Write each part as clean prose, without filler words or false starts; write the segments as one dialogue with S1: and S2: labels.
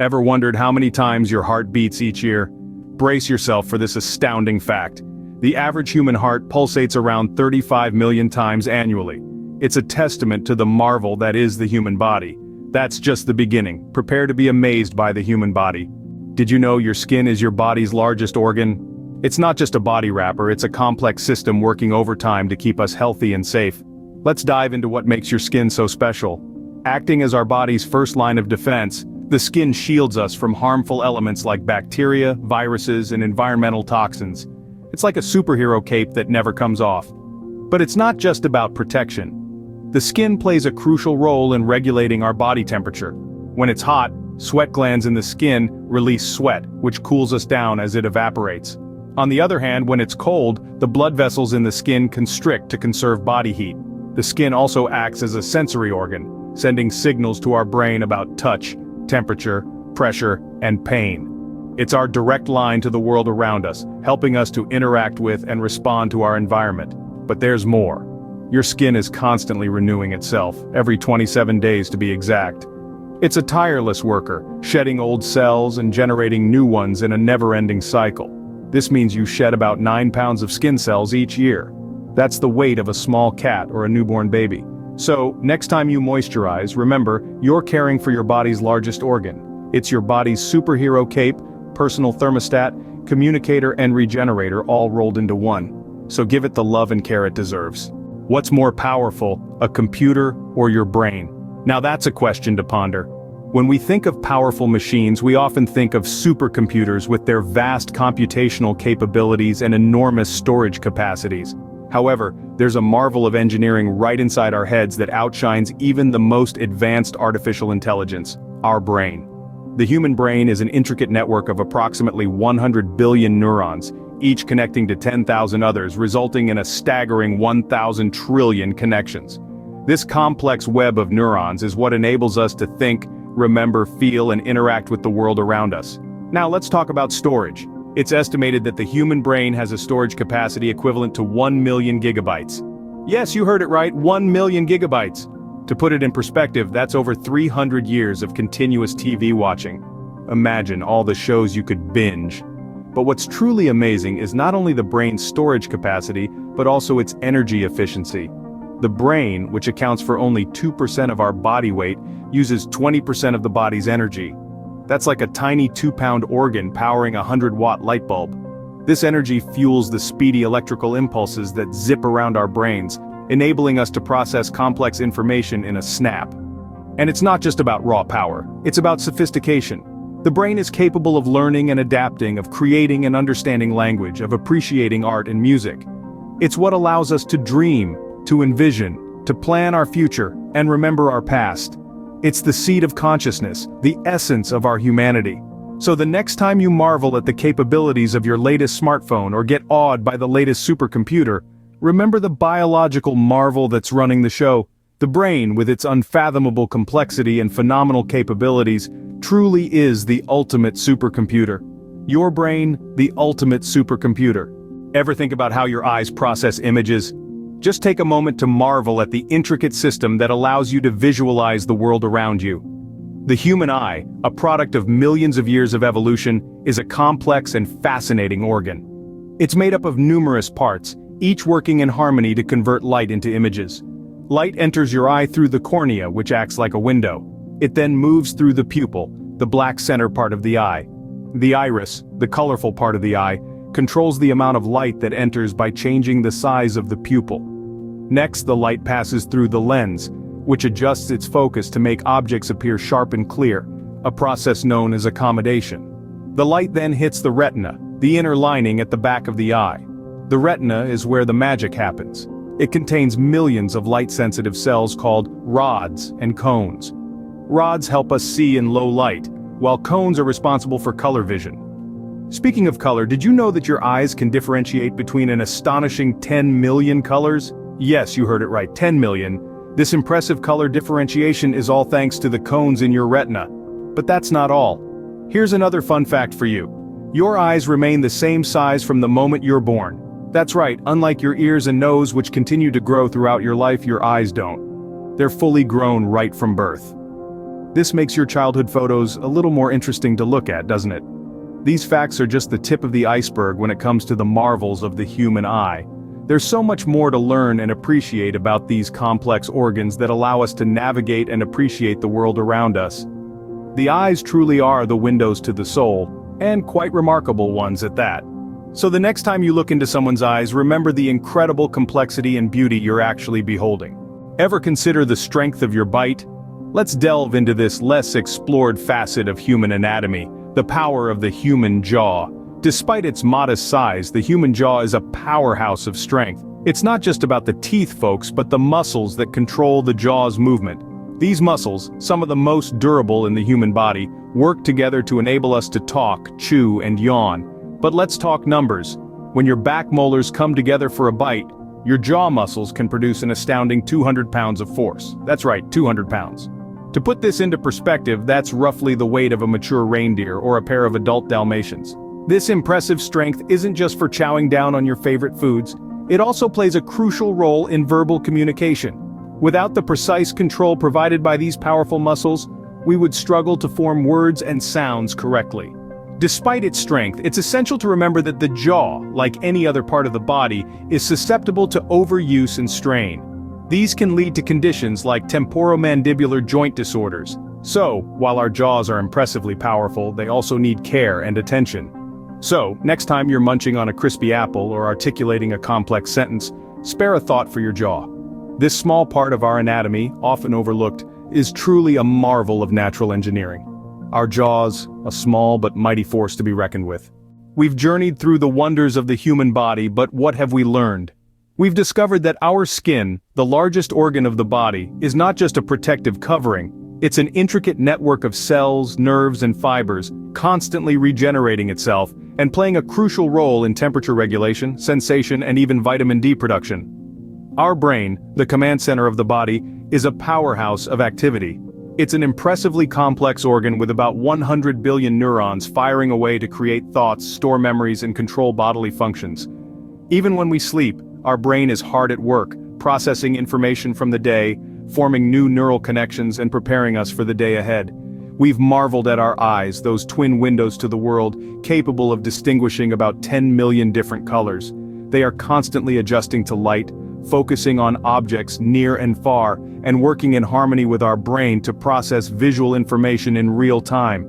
S1: Ever wondered how many times your heart beats each year? Brace yourself for this astounding fact. The average human heart pulsates around 35 million times annually. It's a testament to the marvel that is the human body. That's just the beginning. Prepare to be amazed by the human body. Did you know your skin is your body's largest organ? It's not just a body wrapper, it's a complex system working overtime to keep us healthy and safe. Let's dive into what makes your skin so special. Acting as our body's first line of defense, the skin shields us from harmful elements like bacteria, viruses, and environmental toxins. It's like a superhero cape that never comes off. But it's not just about protection. The skin plays a crucial role in regulating our body temperature. When it's hot, sweat glands in the skin release sweat, which cools us down as it evaporates. On the other hand, when it's cold, the blood vessels in the skin constrict to conserve body heat. The skin also acts as a sensory organ, sending signals to our brain about touch, temperature, pressure, and pain. It's our direct line to the world around us, helping us to interact with and respond to our environment. But there's more. Your skin is constantly renewing itself, every 27 days to be exact. It's a tireless worker, shedding old cells and generating new ones in a never-ending cycle. This means you shed about 9 pounds of skin cells each year. That's the weight of a small cat or a newborn baby. So, next time you moisturize, remember, you're caring for your body's largest organ. It's your body's superhero cape, personal thermostat, communicator, and regenerator all rolled into one. So give it the love and care it deserves. What's more powerful, a computer or your brain? Now that's a question to ponder. When we think of powerful machines, we often think of supercomputers with their vast computational capabilities and enormous storage capacities. However, there's a marvel of engineering right inside our heads that outshines even the most advanced artificial intelligence: our brain. The human brain is an intricate network of approximately 100 billion neurons, each connecting to 10,000 others, resulting in a staggering 1,000 trillion connections. This complex web of neurons is what enables us to think, remember, feel, and interact with the world around us. Now let's talk about storage. It's estimated that the human brain has a storage capacity equivalent to 1 million gigabytes. Yes, you heard it right, 1 million gigabytes. To put it in perspective, that's over 300 years of continuous TV watching. Imagine all the shows you could binge. But what's truly amazing is not only the brain's storage capacity, but also its energy efficiency. The brain, which accounts for only 2% of our body weight, uses 20% of the body's energy. That's like a tiny 2-pound organ powering a 100-watt light bulb. This energy fuels the speedy electrical impulses that zip around our brains, enabling us to process complex information in a snap. And it's not just about raw power, it's about sophistication. The brain is capable of learning and adapting, of creating and understanding language, of appreciating art and music. It's what allows us to dream, to envision, to plan our future, and remember our past. It's the seed of consciousness, the essence of our humanity. So the next time you marvel at the capabilities of your latest smartphone or get awed by the latest supercomputer, remember the biological marvel that's running the show. The brain, with its unfathomable complexity and phenomenal capabilities, truly is the ultimate supercomputer. Your brain, the ultimate supercomputer. Ever think about how your eyes process images? Just take a moment to marvel at the intricate system that allows you to visualize the world around you. The human eye, a product of millions of years of evolution, is a complex and fascinating organ. It's made up of numerous parts, each working in harmony to convert light into images. Light enters your eye through the cornea, which acts like a window. It then moves through the pupil, the black center part of the eye. The iris, the colorful part of the eye, controls the amount of light that enters by changing the size of the pupil. Next, the light passes through the lens, which adjusts its focus to make objects appear sharp and clear, a process known as accommodation. The light then hits the retina, the inner lining at the back of the eye. The retina is where the magic happens. It contains millions of light-sensitive cells called rods and cones. Rods help us see in low light, while cones are responsible for color vision. Speaking of color, did you know that your eyes can differentiate between an astonishing 10 million colors? Yes, you heard it right, 10 million. This impressive color differentiation is all thanks to the cones in your retina. But that's not all. Here's another fun fact for you. Your eyes remain the same size from the moment you're born. That's right, unlike your ears and nose, which continue to grow throughout your life, your eyes don't. They're fully grown right from birth. This makes your childhood photos a little more interesting to look at, doesn't it? These facts are just the tip of the iceberg when it comes to the marvels of the human eye. There's so much more to learn and appreciate about these complex organs that allow us to navigate and appreciate the world around us. The eyes truly are the windows to the soul, and quite remarkable ones at that. So the next time you look into someone's eyes, remember the incredible complexity and beauty you're actually beholding. Ever consider the strength of your bite? Let's delve into this less explored facet of human anatomy, the power of the human jaw. Despite its modest size, the human jaw is a powerhouse of strength. It's not just about the teeth, folks, but the muscles that control the jaw's movement. These muscles, some of the most durable in the human body, work together to enable us to talk, chew, and yawn. But let's talk numbers. When your back molars come together for a bite, your jaw muscles can produce an astounding 200 pounds of force. That's right, 200 pounds. To put this into perspective, that's roughly the weight of a mature reindeer or a pair of adult Dalmatians. This impressive strength isn't just for chowing down on your favorite foods, it also plays a crucial role in verbal communication. Without the precise control provided by these powerful muscles, we would struggle to form words and sounds correctly. Despite its strength, it's essential to remember that the jaw, like any other part of the body, is susceptible to overuse and strain. These can lead to conditions like temporomandibular joint disorders. So, while our jaws are impressively powerful, they also need care and attention. So, next time you're munching on a crispy apple or articulating a complex sentence, spare a thought for your jaw. This small part of our anatomy, often overlooked, is truly a marvel of natural engineering. Our jaws, a small but mighty force to be reckoned with. We've journeyed through the wonders of the human body, but what have we learned? We've discovered that our skin, the largest organ of the body, is not just a protective covering. It's an intricate network of cells, nerves, and fibers, constantly regenerating itself, and playing a crucial role in temperature regulation, sensation, and even vitamin D production. Our brain, the command center of the body, is a powerhouse of activity. It's an impressively complex organ with about 100 billion neurons firing away to create thoughts, store memories, and control bodily functions. Even when we sleep, our brain is hard at work, processing information from the day, forming new neural connections, and preparing us for the day ahead. We've marveled at our eyes, those twin windows to the world, capable of distinguishing about 10 million different colors. They are constantly adjusting to light, focusing on objects near and far, and working in harmony with our brain to process visual information in real time.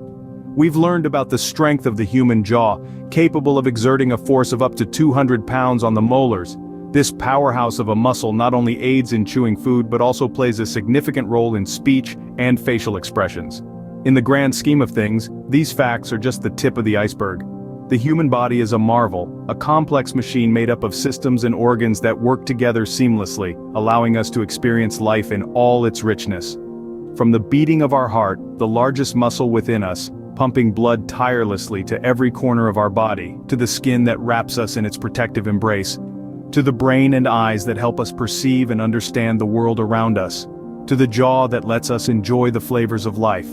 S1: We've learned about the strength of the human jaw, capable of exerting a force of up to 200 pounds on the molars. This powerhouse of a muscle not only aids in chewing food but also plays a significant role in speech and facial expressions. In the grand scheme of things, these facts are just the tip of the iceberg. The human body is a marvel, a complex machine made up of systems and organs that work together seamlessly, allowing us to experience life in all its richness. From the beating of our heart, the largest muscle within us, pumping blood tirelessly to every corner of our body, to the skin that wraps us in its protective embrace, to the brain and eyes that help us perceive and understand the world around us, to the jaw that lets us enjoy the flavors of life.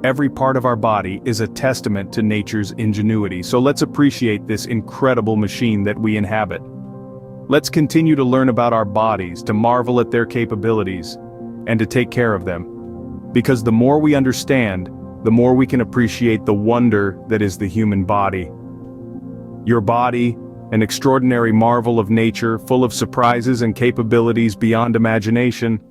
S1: Every part of our body is a testament to nature's ingenuity, so let's appreciate this incredible machine that we inhabit. Let's continue to learn about our bodies, to marvel at their capabilities, and to take care of them. Because the more we understand, the more we can appreciate the wonder that is the human body. Your body, an extraordinary marvel of nature, full of surprises and capabilities beyond imagination.